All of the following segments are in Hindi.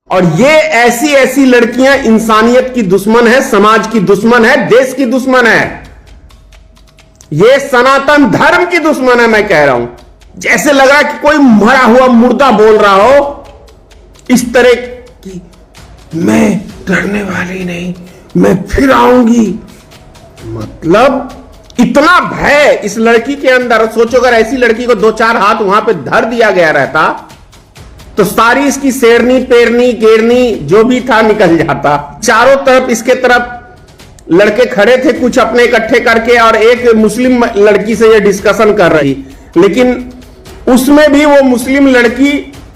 और ये ऐसी ऐसी लड़कियां इंसानियत की दुश्मन है, समाज की दुश्मन है, देश की दुश्मन है, ये सनातन धर्म की दुश्मन है। मैं कह रहा हूं, जैसे लगा कि कोई मरा हुआ मुर्दा बोल रहा हो, इस तरह की, मैं डरने वाली नहीं, मैं फिर आऊंगी। मतलब इतना भय इस लड़की के अंदर। सोचो अगर ऐसी लड़की को 2-4 हाथ वहां पे धर दिया गया रहता तो सारी इसकी शेरनी, पेरनी, गेरनी जो भी था निकल जाता। चारों तरफ इसके तरफ लड़के खड़े थे कुछ अपने इकट्ठे करके, और एक मुस्लिम लड़की से ये डिस्कशन कर रही, लेकिन उसमें भी वो मुस्लिम लड़की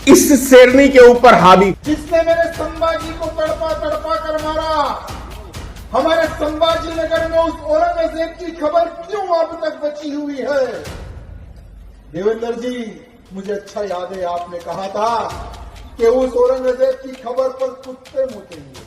इस शेरनी के ऊपर हावी। जिसने मेरे संभाजी को तड़पा तड़पा कर मारा, हमारे संभाजी नगर में उस औरंगजेब की खबर क्यों अब तक बची हुई है? देवेंद्र जी, मुझे अच्छा याद है आपने कहा था कि उस औरंगजेब की खबर पर कुत्ते मुतेंगे।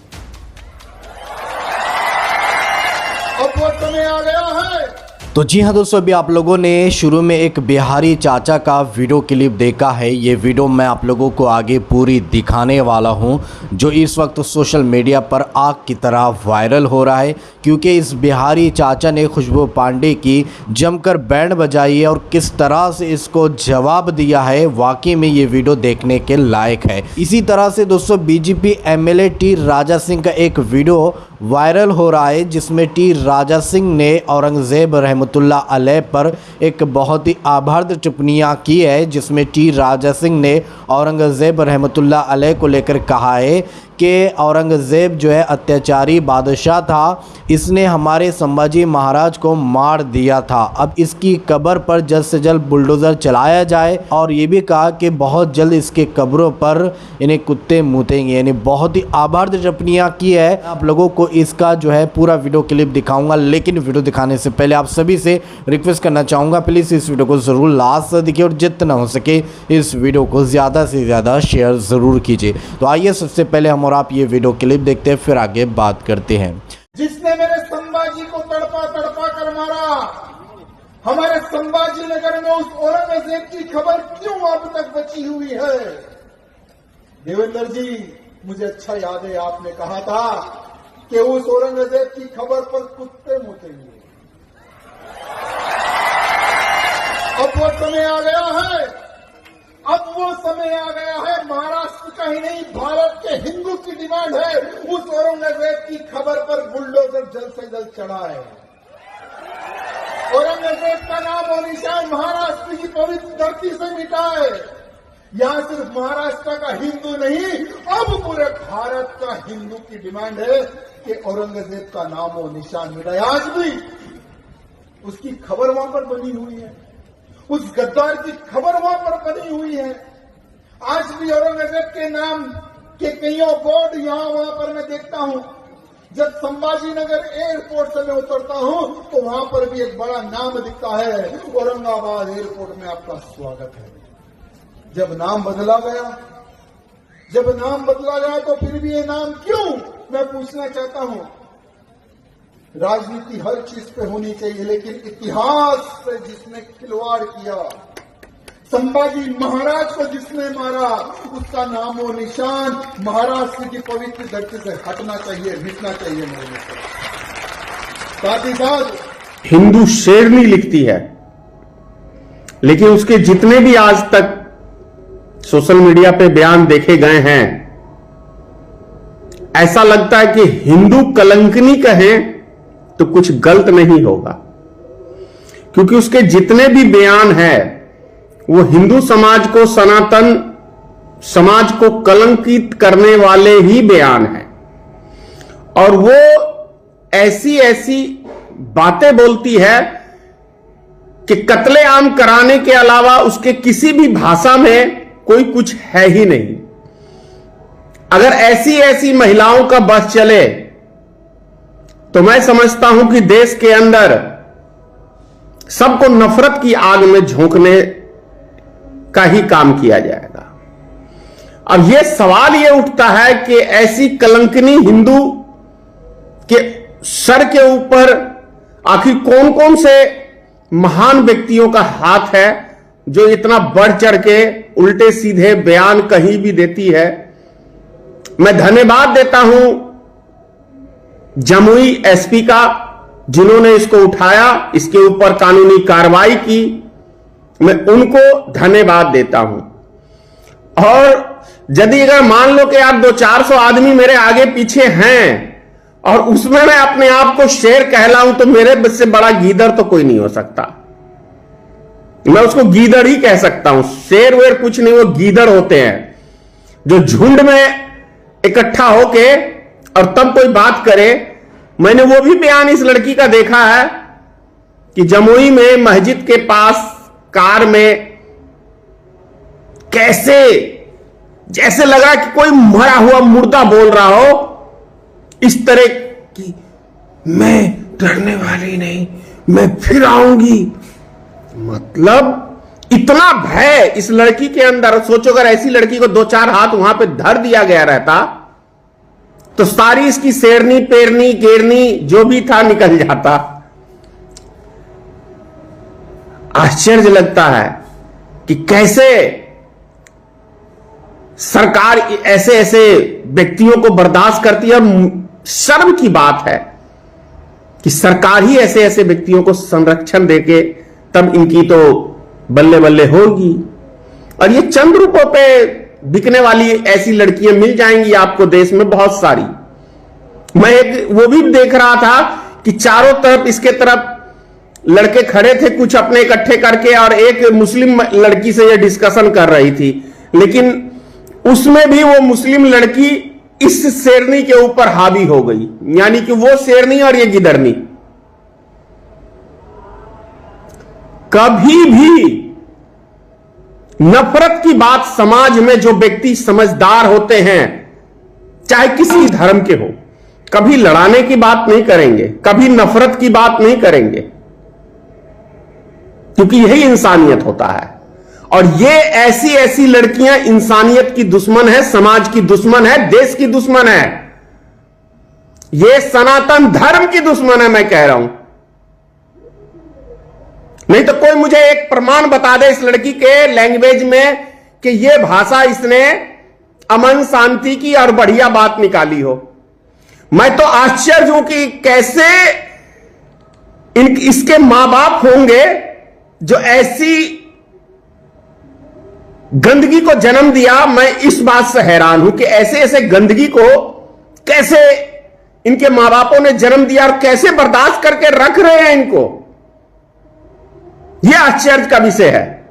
अब वो समय आ गया है। तो जी हाँ दोस्तों, अभी आप लोगों ने शुरू में एक बिहारी चाचा का वीडियो क्लिप देखा है। ये वीडियो मैं आप लोगों को आगे पूरी दिखाने वाला हूँ, जो इस वक्त सोशल मीडिया पर आग की तरह वायरल हो रहा है, क्योंकि इस बिहारी चाचा ने खुशबू पांडे की जमकर बैंड बजाई है और किस तरह से इसको जवाब दिया है। वाकई में ये वीडियो देखने के लायक है। इसी तरह से दोस्तों BJP MLA T Raja Singh का एक वीडियो वायरल हो रहा है, जिसमें टी राजा सिंह ने औरंगजेब रहमतुल्लाह अलैह पर एक बहुत ही आभार टिप्पणियाँ की है, जिसमें टी राजा सिंह ने औरंगजेब रहमतुल्लाह अलैह को लेकर कहा है कि औरंगजेब जो है अत्याचारी बादशाह था, इसने हमारे संभाजी महाराज को मार दिया था। अब इसकी कब्र पर जल्द से जल्द बुलडोज़र चलाया जाए, और ये भी कहा कि बहुत जल्द इसके कब्रों पर इन्हें कुत्ते मूतेंगे। यानी बहुत ही आभार टिप्पणियाँ की है। आप लोगों को इसका जो है पूरा वीडियो क्लिप दिखाऊंगा, लेकिन वीडियो दिखाने से पहले आप सभी से रिक्वेस्ट करना चाहूँगा, प्लीज़ इस वीडियो को ज़रूर लास्ट तक देखिए और जितना हो सके इस वीडियो को ज़्यादा से ज़्यादा शेयर ज़रूर कीजिए। तो आइए सबसे पहले हम और आप ये वीडियो क्लिप देखते हैं, फिर आगे बात करते हैं। जिसने मेरे संभाजी को तड़पा तड़पा कर मारा, हमारे संभाजी नगर में उस औरंगजेब की खबर क्यों अब तक बची हुई है? देवेंद्र जी, मुझे अच्छा याद है आपने कहा था कि उस औरंगजेब की खबर पर कुत्ते मुतेंगे। अब वो समय आ गया है। अब वो समय आ गया है। महाराष्ट्र का ही नहीं, भारत के हिंदू की डिमांड है उस औरंगजेब की खबर पर बुलडोजर जल्द से जल्द चढ़ाए। औरंगजेब का नाम और निशान महाराष्ट्र की पवित्र धरती से मिटाए। यहां सिर्फ महाराष्ट्र का हिंदू नहीं, अब पूरे भारत का हिंदू की डिमांड है कि औरंगजेब का नाम और निशान मिटाए। आज भी उसकी खबर वहां पर बनी हुई है, उस गद्दार की खबर वहां पर बनी हुई है। आज भी औरंगजेब के नाम के कईयों बोर्ड यहां वहां पर मैं देखता हूं। जब संभाजी नगर एयरपोर्ट से मैं उतरता हूं तो वहां पर भी एक बड़ा नाम दिखता है, औरंगाबाद एयरपोर्ट में आपका स्वागत है। जब नाम बदला गया तो फिर भी ये नाम क्यों, मैं पूछना चाहता हूं। राजनीति हर चीज पे होनी चाहिए, लेकिन इतिहास से जिसने खिलवाड़ किया, संभाजी महाराज को जिसने मारा, उसका नाम और निशान महाराष्ट्र की पवित्र धरती से हटना चाहिए, मिटना चाहिए। साथ ही साथ हिंदू शेरनी लिखती है, लेकिन उसके जितने भी आज तक सोशल मीडिया पे बयान देखे गए हैं, ऐसा लगता है कि हिंदू कलंकनी कहें तो कुछ गलत नहीं होगा, क्योंकि उसके जितने भी बयान हैं वो हिंदू समाज को, सनातन समाज को कलंकित करने वाले ही बयान हैं। और वो ऐसी ऐसी बातें बोलती है कि कत्लेआम कराने के अलावा उसके किसी भी भाषा में कोई कुछ है ही नहीं। अगर ऐसी ऐसी महिलाओं का बस चले तो मैं समझता हूं कि देश के अंदर सबको नफरत की आग में झोंकने का ही काम किया जाएगा। अब यह सवाल यह उठता है कि ऐसी कलंकनी हिंदू के सर के ऊपर आखिर कौन कौन से महान व्यक्तियों का हाथ है जो इतना बढ़ चढ़ के उल्टे सीधे बयान कहीं भी देती है मैं धन्यवाद देता हूं जमुई एसपी का, जिन्होंने इसको उठाया, इसके ऊपर कानूनी कार्रवाई की। मैं उनको धन्यवाद देता हूं। और यदि अगर मान लो कि आप 200-400 आदमी मेरे आगे पीछे हैं और उसमें मैं अपने आप को शेर कहलाऊं, तो मेरे से बड़ा गीदड़ तो कोई नहीं हो सकता। मैं उसको गीदड़ ही कह सकता हूं, शेर वेर कुछ नहीं, वो गीदड़ होते हैं जो झुंड में इकट्ठा होके और तब कोई बात करे। मैंने वो भी बयान इस लड़की का देखा है कि जमुई में मस्जिद के पास कार में कैसे, जैसे लगा कि कोई मरा हुआ मुर्दा बोल रहा हो, इस तरह की, मैं डरने वाली नहीं, मैं फिर आऊंगी। मतलब इतना भय इस लड़की के अंदर। सोचो अगर ऐसी लड़की को 2-4 हाथ वहां पे धर दिया गया रहता तो सारी इसकी शेरनी, पेरनी, गेरनी जो भी था निकल जाता। आश्चर्य लगता है कि कैसे सरकार ऐसे ऐसे व्यक्तियों को बर्दाश्त करती है। और शर्म की बात है कि सरकार ही ऐसे ऐसे व्यक्तियों को संरक्षण देके तब इनकी तो बल्ले बल्ले होगी। और ये चंद रुपयों पे बिकने वाली ऐसी लड़कियां मिल जाएंगी आपको देश में बहुत सारी। मैं एक वो भी देख रहा था कि चारों तरफ इसके तरफ लड़के खड़े थे कुछ अपने इकट्ठे करके, और एक मुस्लिम लड़की से ये डिस्कशन कर रही थी, लेकिन उसमें भी वो मुस्लिम लड़की इस शेरनी के ऊपर हावी हो गई। यानी कि वो शेरनी और ये गिदरनी। कभी भी नफरत की बात समाज में जो व्यक्ति समझदार होते हैं, चाहे किसी धर्म के हो, कभी लड़ाने की बात नहीं करेंगे, कभी नफरत की बात नहीं करेंगे, क्योंकि यही इंसानियत होता है। और ये ऐसी ऐसी लड़कियां इंसानियत की दुश्मन है, समाज की दुश्मन है, देश की दुश्मन है, ये सनातन धर्म की दुश्मन है। मैं कह रहा हूं, नहीं तो कोई मुझे एक प्रमाण बता दे इस लड़की के लैंग्वेज में कि ये भाषा इसने अमन शांति की और बढ़िया बात निकाली हो। मैं तो आश्चर्य हूं कि कैसे इसके मां बाप होंगे जो ऐसी गंदगी को जन्म दिया। मैं इस बात से हैरान हूं कि ऐसे ऐसे गंदगी को कैसे इनके मां बापों ने जन्म दिया और कैसे बर्दाश्त करके रख रहे हैं इनको। यह आश्चर्य का विषय है।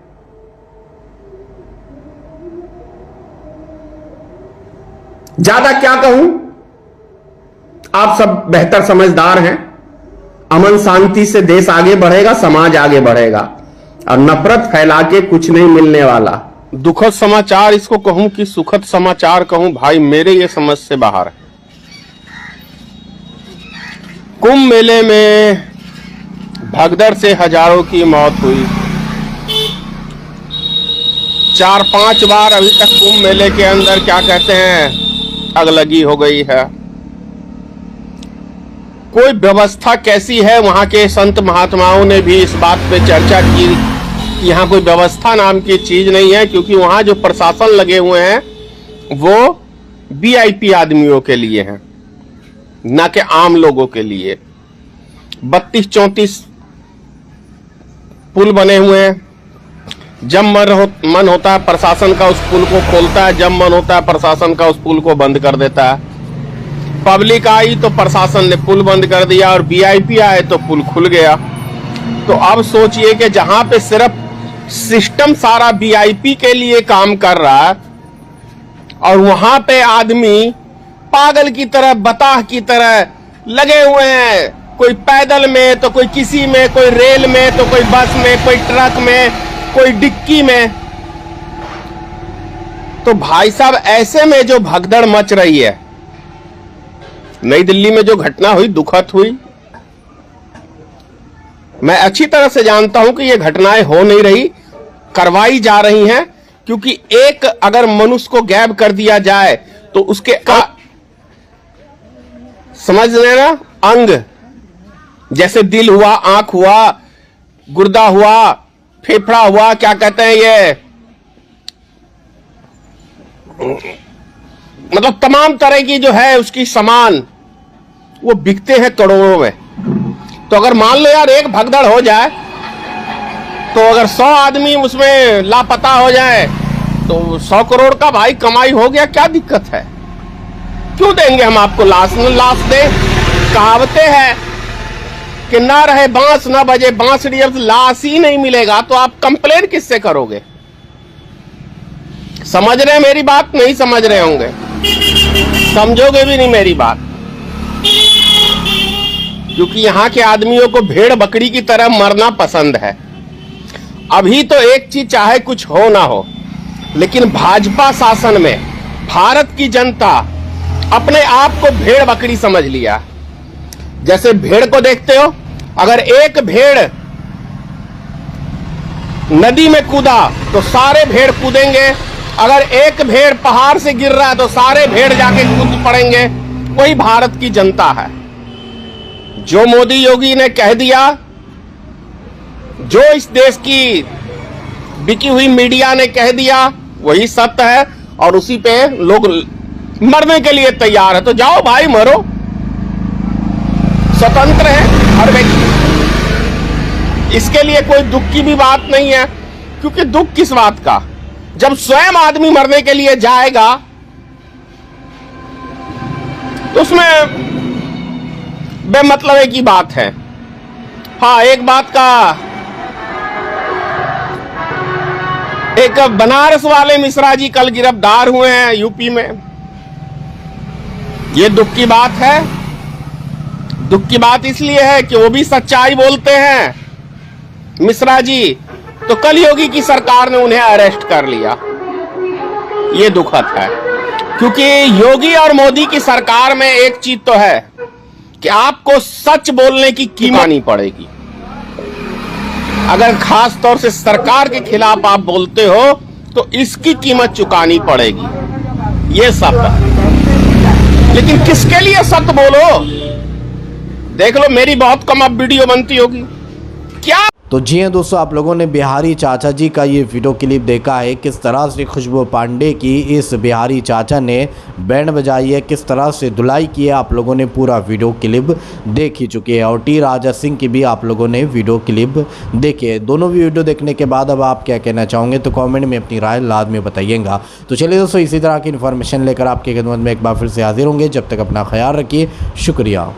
ज्यादा क्या कहूं, आप सब बेहतर समझदार हैं। अमन शांति से देश आगे बढ़ेगा, समाज आगे बढ़ेगा, और नफरत फैला के कुछ नहीं मिलने वाला। दुखद समाचार इसको कहूं कि सुखद समाचार कहूं, भाई मेरे ये समझ से बाहर है। कुंभ मेले में भगदड़ से हजारों की मौत हुई। 4-5 बार अभी तक कुंभ मेले के अंदर क्या कहते हैं अगलगी हो गई है। कोई व्यवस्था कैसी है, वहां के संत महात्माओं ने भी इस बात पे चर्चा की कि यहाँ कोई व्यवस्था नाम की चीज नहीं है, क्योंकि वहां जो प्रशासन लगे हुए हैं वो वीआईपी आदमियों के लिए हैं, ना कि आम लोगों के लिए। 32-34 पुल बने हुए हैं। जब मन होता है प्रशासन का उस पुल को खोलता है, जब मन होता है प्रशासन का उस पुल को बंद कर देता है। पब्लिक आई तो प्रशासन ने पुल बंद कर दिया, और वीआईपी आए तो पुल खुल गया। तो अब सोचिए कि जहां पे सिर्फ सिस्टम सारा वीआईपी के लिए काम कर रहा है, और वहां पे आदमी पागल की तरह, बताह की तरह लगे हुए हैं। कोई पैदल में तो कोई किसी में, कोई रेल में तो कोई बस में, कोई ट्रक में, कोई डिक्की में। तो भाई साहब ऐसे में जो भगदड़ मच रही है, नई दिल्ली में जो घटना हुई दुखद हुई। मैं अच्छी तरह से जानता हूं कि ये घटनाएं हो नहीं रही, करवाई जा रही हैं, क्योंकि एक अगर मनुष्य को गायब कर दिया जाए तो उसके समझ लेना अंग, जैसे दिल हुआ, आंख हुआ, गुर्दा हुआ, फेफड़ा हुआ, क्या कहते हैं ये मतलब तमाम तरह की जो है उसकी सामान वो बिकते हैं करोड़ों में। तो अगर मान लो यार एक भगदड़ हो जाए, तो अगर 100 आदमी उसमें लापता हो जाए तो 100 करोड़ का भाई कमाई हो गया, क्या दिक्कत है? क्यों देंगे हम आपको लाश? न लाश दे। कहावतें हैं कि ना रहे बांस ना बजे बांसुरी, अब लाश ही नहीं मिलेगा तो आप कंप्लेन किससे करोगे? समझ रहे हैं मेरी बात? नहीं समझ रहे होंगे, समझोगे भी नहीं मेरी बात, क्योंकि यहां के आदमियों को भेड़ बकरी की तरह मरना पसंद है। अभी तो एक चीज चाहे कुछ हो ना हो, लेकिन भाजपा शासन में भारत की जनता अपने आप को भेड़ बकरी समझ लिया। जैसे भेड़ को देखते हो, अगर एक भेड़ नदी में कूदा तो सारे भेड़ कूदेंगे, अगर एक भेड़ पहाड़ से गिर रहा है तो सारे भेड़ जाके कूद पड़ेंगे। वही भारत की जनता है। जो मोदी योगी ने कह दिया, जो इस देश की बिकी हुई मीडिया ने कह दिया, वही सत्य है और उसी पे लोग मरने के लिए तैयार है। तो जाओ भाई मरो, स्वतंत्र है हर व्यक्ति, इसके लिए कोई दुख की भी बात नहीं है। क्योंकि दुख किस बात का, जब स्वयं आदमी मरने के लिए जाएगा तो उसमें बेमतलब की बात है। हाँ, एक बात का, एक बनारस वाले मिश्रा जी कल गिरफ्तार हुए हैं यूपी में। ये दुख की बात है। दुख की बात इसलिए है कि वो भी सच्चाई बोलते हैं मिश्रा जी, तो कल योगी की सरकार ने उन्हें अरेस्ट कर लिया। ये दुखद है, क्योंकि योगी और मोदी की सरकार में एक चीज तो है कि आपको सच बोलने की कीमत नहीं पड़ेगी। अगर खास तौर से सरकार के खिलाफ आप बोलते हो तो इसकी कीमत चुकानी पड़ेगी। ये सब है। लेकिन किसके लिए सत्य बोलो? देख लो, मेरी बहुत कम अब वीडियो बनती होगी क्या। तो जी हाँ दोस्तों, आप लोगों ने बिहारी चाचा जी का ये वीडियो क्लिप देखा है, किस तरह से खुशबू पांडे की इस बिहारी चाचा ने बैंड बजाई है, किस तरह से धुलाई की है। आप लोगों ने पूरा वीडियो क्लिप देख ही चुके हैं और टी राजा सिंह की भी आप लोगों ने वीडियो क्लिप देखी है। दोनों वीडियो देखने के बाद अब आप क्या कहना चाहोगे तो कॉमेंट में अपनी राय लाद में बताइएगा। तो चलिए दोस्तों, इसी तरह की इन्फॉर्मेशन लेकर आपके खिदमत में एक बार फिर से हाजिर होंगे। जब तक अपना ख्याल रखिए, शुक्रिया।